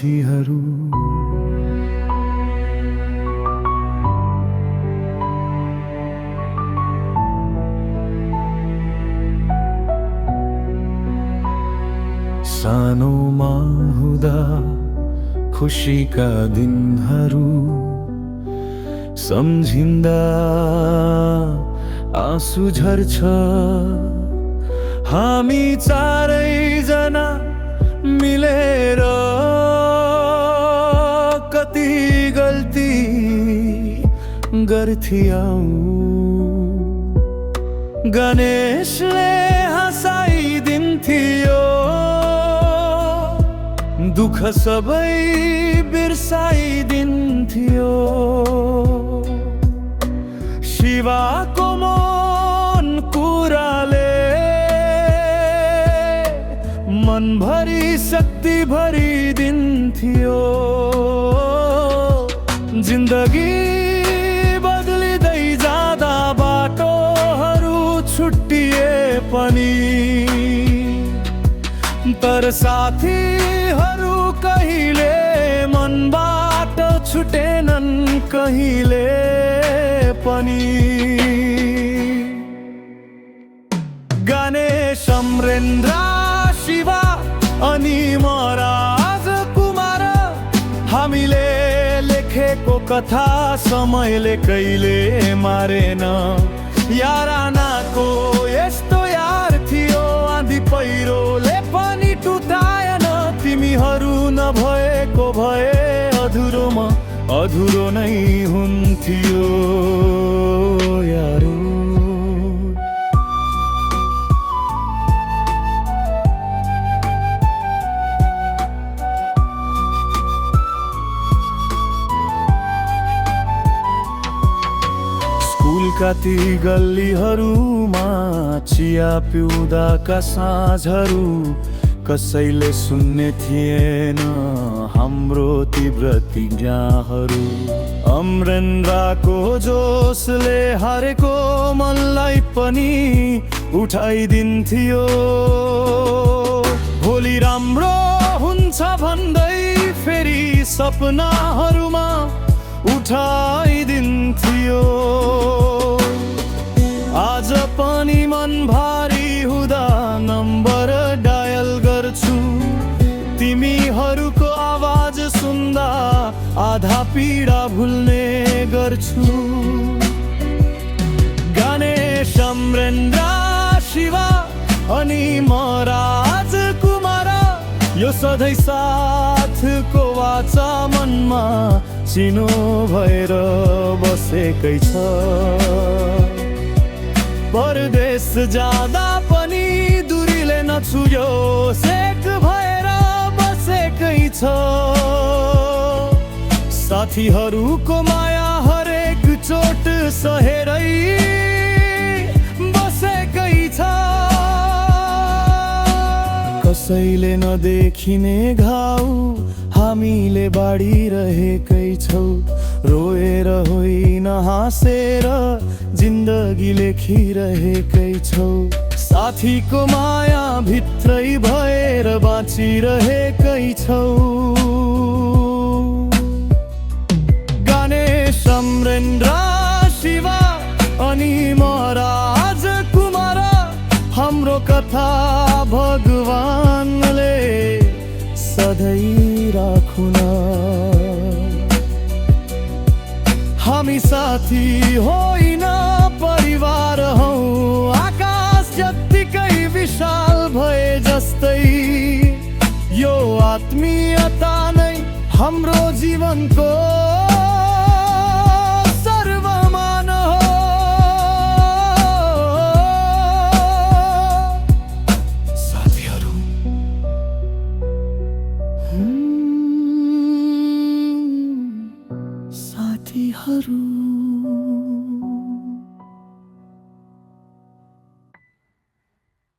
साथीहरू। सानोमा हुँदा खुसीका दिनहरू सम्झिँदा आँसु झर्छ। हामी चारैजना मिलेर कति गल्ती गर्थ्यौं। गणेशले हँसाइदिन्थ्यो, दुःख सबै बिर्साइदिन्थ्यो। शिवाको मन कुराले मनभरि शक्ति भरिदिन्थ्यो। जिन्दगी बदलिँदै जाँदा बाटोहरू छुट्टिए पनि, तर साथीहरू कहिले मनबाट छुटेनन् कहिले पनि। गणेश, अमरेन्द्र, शिवा अनि म राजकुमार, हामीले लेखेको कथा समयले कहिले मारेन। यारानाको यस्तो यार थियो, आँधी पहिरोले पनि टुटाएन। तिमीहरू नभएको भए अधुरोमा अधुरो नै हुन्थ्यो यारो। स्कुलका ती गल्लीहरूमा चिया पिउँदाका साँझहरू कसैले सुन्ने थिएन हाम्रो ती प्रतिज्ञाहरू। अमरेन्द्रको जोसले हारेको मनलाई पनि उठाइदिन्थ्यो। भोलि राम्रो हुन्छ भन्दै फेरि सपनाहरूमा उठाइदिन्थ्यो। आज पनि मन भारी हुँदा नम्बर डायल गर्छु, तिमीहरूको आवाज सुन्दा आधा पीडा भुल्ने गर्छु। गणेश, अमरेन्द्र, शिवा अनि म राजकुमार, यो सधैँ साथको वाचा मनमा चिनो भएर बसेकै छ। परदेश जाँदा पनि दूरीले नछुयो, सेक भएर बसेकै छ। साथीहरूको माया हरेक चोट सहेरै बसेकै छ। कसैले नदेखिने घाउ हामीले बाँडिरहेकै छौँ। रोएर होइन हाँसेर जिन्दगी लेखिरहेकै छौँ। साथीको माया भित्रै भएर बाँचिरहेकै छौँ। गणेश, अमरेन्द्र, शिवा अनि म राजकुमार, हाम्रो कथा भगवानले सधैँ राखुन। हामी साथी होइन परिवार हौ, आकाश जत्तिकै विशाल भए जस्तै। यो आत्मीयता नै हाम्रो जीवनको